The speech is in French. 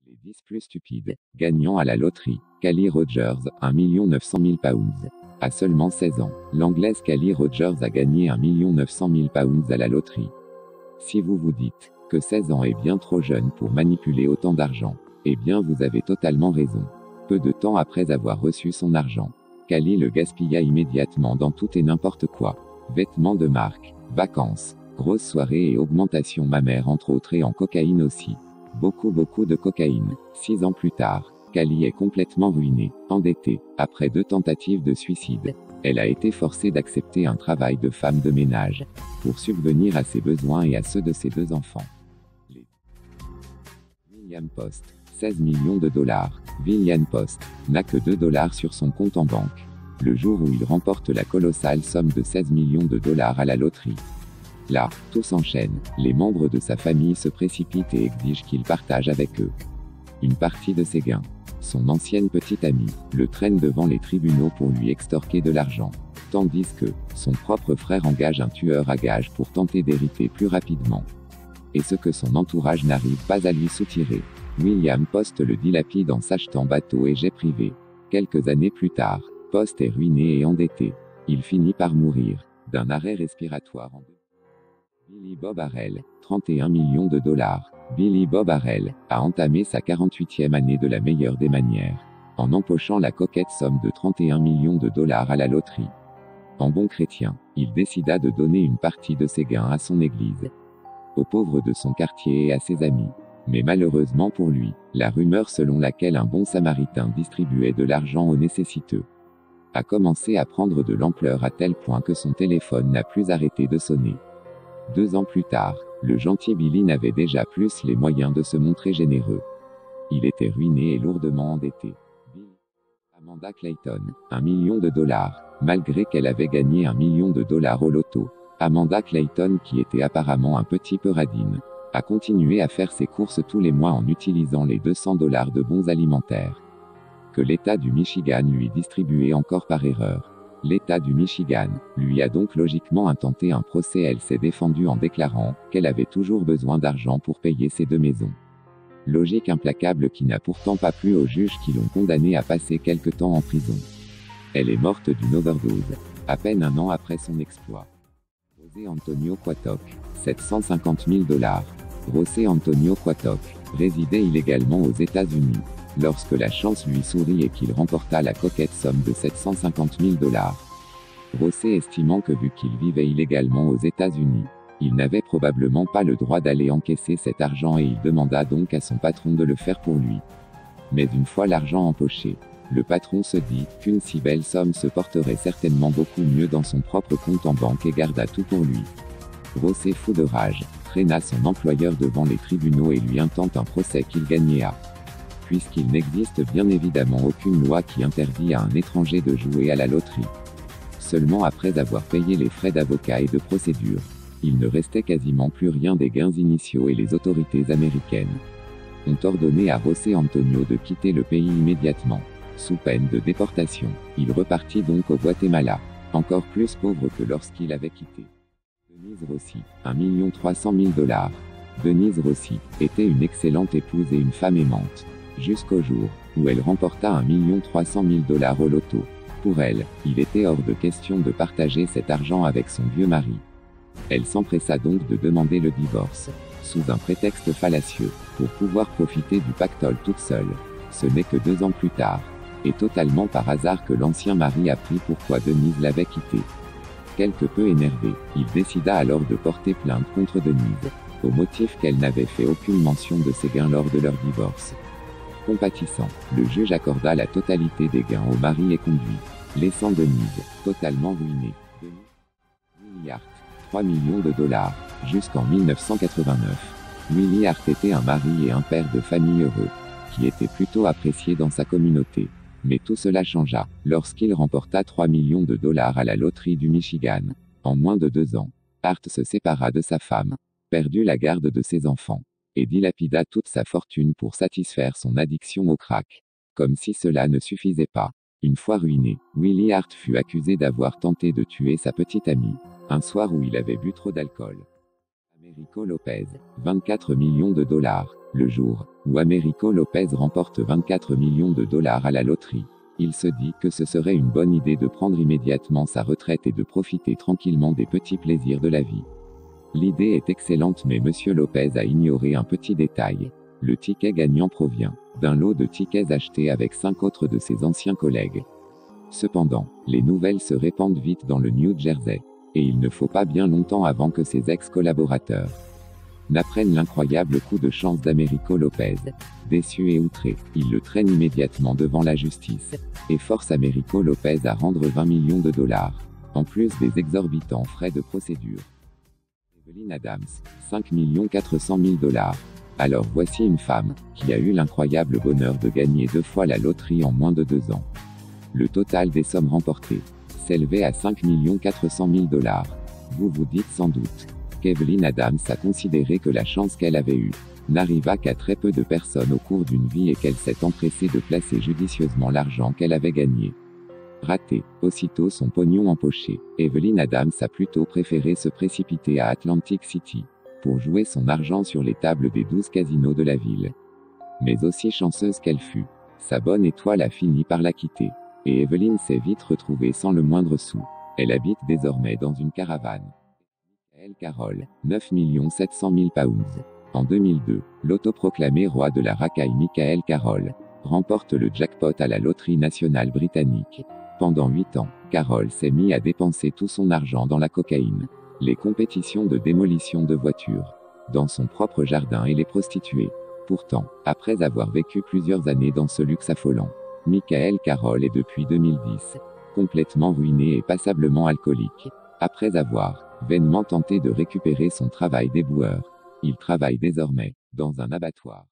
Les 10 plus stupides. Gagnant à la loterie. Callie Rogers, 1 900 000 pounds. À seulement 16 ans, l'Anglaise Callie Rogers a gagné 1 900 000 pounds à la loterie. Si vous vous dites que 16 ans est bien trop jeune pour manipuler autant d'argent, eh bien vous avez totalement raison. Peu de temps après avoir reçu son argent, Callie le gaspilla immédiatement dans tout et n'importe quoi. Vêtements de marque, vacances, grosses soirées et augmentation mammaire entre autres et en cocaïne aussi. Beaucoup de cocaïne. 6 ans plus tard, Callie est complètement ruinée, endettée, après 2 tentatives de suicide. Elle a été forcée d'accepter un travail de femme de ménage, pour subvenir à ses besoins et à ceux de ses 2 enfants. William Post, 16 millions de dollars. William Post n'a que 2 dollars sur son compte en banque. Le jour où il remporte la colossale somme de 16 millions de dollars à la loterie. Là, tout s'enchaîne. Les membres de sa famille se précipitent et exigent qu'il partage avec eux une partie de ses gains. Son ancienne petite amie le traîne devant les tribunaux pour lui extorquer de l'argent, tandis que son propre frère engage un tueur à gages pour tenter d'hériter plus rapidement. Et ce que son entourage n'arrive pas à lui soutirer, William Post le dilapide en s'achetant bateau et jet privé. Quelques années plus tard, Post est ruiné et endetté. Il finit par mourir d'un arrêt respiratoire en 2. Billy Bob Harrell, 31 millions de dollars. Billy Bob Harrell a entamé sa 48e année de la meilleure des manières, en empochant la coquette somme de 31 millions de dollars à la loterie. En bon chrétien, il décida de donner une partie de ses gains à son église, aux pauvres de son quartier et à ses amis. Mais malheureusement pour lui, la rumeur selon laquelle un bon samaritain distribuait de l'argent aux nécessiteux a commencé à prendre de l'ampleur à tel point que son téléphone n'a plus arrêté de sonner. 2 ans plus tard, le gentil Billy n'avait déjà plus les moyens de se montrer généreux. Il était ruiné et lourdement endetté. Amanda Clayton, 1 million de dollars. Malgré qu'elle avait gagné 1 million de dollars au loto, Amanda Clayton, qui était apparemment un petit peu radine, a continué à faire ses courses tous les mois en utilisant les 200 dollars de bons alimentaires que l'État du Michigan lui distribuait encore par erreur. L'État du Michigan lui a donc logiquement intenté un procès. Elle s'est défendue en déclarant qu'elle avait toujours besoin d'argent pour payer ses 2 maisons. Logique implacable qui n'a pourtant pas plu aux juges qui l'ont condamnée à passer quelque temps en prison. Elle est morte d'une overdose, à peine 1 an après son exploit. José Antonio Cuatoc, 750 000 dollars. José Antonio Cuatoc résidait illégalement aux États-Unis lorsque la chance lui sourit et qu'il remporta la coquette somme de 750 000 dollars. José estimant que vu qu'il vivait illégalement aux États-Unis, il n'avait probablement pas le droit d'aller encaisser cet argent et il demanda donc à son patron de le faire pour lui. Mais une fois l'argent empoché, le patron se dit qu'une si belle somme se porterait certainement beaucoup mieux dans son propre compte en banque et garda tout pour lui. José, fou de rage, traîna son employeur devant les tribunaux et lui intente un procès qu'il gagna. Puisqu'il n'existe bien évidemment aucune loi qui interdit à un étranger de jouer à la loterie. Seulement après avoir payé les frais d'avocat et de procédure, il ne restait quasiment plus rien des gains initiaux et les autorités américaines ont ordonné à José Antonio de quitter le pays immédiatement, sous peine de déportation. Il repartit donc au Guatemala, encore plus pauvre que lorsqu'il avait quitté. Denise Rossi, 1 300 000 dollars. Denise Rossi était une excellente épouse et une femme aimante. Jusqu'au jour où elle remporta 1 300 000 dollars au loto. Pour elle, il était hors de question de partager cet argent avec son vieux mari. Elle s'empressa donc de demander le divorce, sous un prétexte fallacieux, pour pouvoir profiter du pactole toute seule. Ce n'est que 2 ans plus tard, et totalement par hasard, que l'ancien mari apprit pourquoi Denise l'avait quitté. Quelque peu énervé, il décida alors de porter plainte contre Denise, au motif qu'elle n'avait fait aucune mention de ses gains lors de leur divorce. Compatissant, le juge accorda la totalité des gains au mari et conduit, laissant Denise totalement ruinée. Willie Hart, 3 millions de dollars. Jusqu'en 1989, Willie Hart était un mari et un père de famille heureux, qui était plutôt apprécié dans sa communauté. Mais tout cela changea lorsqu'il remporta 3 millions de dollars à la loterie du Michigan. En moins de 2 ans, Hart se sépara de sa femme, perdut la garde de ses enfants, et dilapida toute sa fortune pour satisfaire son addiction au crack. Comme si cela ne suffisait pas. Une fois ruiné, Willie Hart fut accusé d'avoir tenté de tuer sa petite amie, un soir où il avait bu trop d'alcool. Americo Lopez, 24 millions de dollars. Le jour où Américo Lopez remporte 24 millions de dollars à la loterie, il se dit que ce serait une bonne idée de prendre immédiatement sa retraite et de profiter tranquillement des petits plaisirs de la vie. L'idée est excellente, mais Monsieur Lopez a ignoré un petit détail. Le ticket gagnant provient d'un lot de tickets achetés avec 5 autres de ses anciens collègues. Cependant, les nouvelles se répandent vite dans le New Jersey, et il ne faut pas bien longtemps avant que ses ex-collaborateurs n'apprennent l'incroyable coup de chance d'Américo Lopez. Déçu et outré, il le traîne immédiatement devant la justice, et force Américo Lopez à rendre 20 millions de dollars, en plus des exorbitants frais de procédure. Evelyn Adams, 5 400 000 dollars. Alors voici une femme qui a eu l'incroyable bonheur de gagner 2 fois la loterie en moins de 2 ans. Le total des sommes remportées s'élevait à 5 400 000 dollars. Vous vous dites sans doute qu'Evelyn Adams a considéré que la chance qu'elle avait eue n'arriva qu'à très peu de personnes au cours d'une vie et qu'elle s'est empressée de placer judicieusement l'argent qu'elle avait gagné. Raté, aussitôt son pognon empoché, Evelyn Adams a plutôt préféré se précipiter à Atlantic City pour jouer son argent sur les tables des 12 casinos de la ville. Mais aussi chanceuse qu'elle fut, sa bonne étoile a fini par la quitter, et Evelyn s'est vite retrouvée sans le moindre sou. Elle habite désormais dans une caravane. Michael Carroll, 9 700 000 pounds. En 2002, l'autoproclamé roi de la racaille Michael Carroll remporte le jackpot à la loterie nationale britannique. Pendant 8 ans, Carroll s'est mis à dépenser tout son argent dans la cocaïne, les compétitions de démolition de voitures, dans son propre jardin et les prostituées. Pourtant, après avoir vécu plusieurs années dans ce luxe affolant, Michael Carroll est depuis 2010 complètement ruiné et passablement alcoolique. Après avoir vainement tenté de récupérer son travail d'éboueur, il travaille désormais dans un abattoir.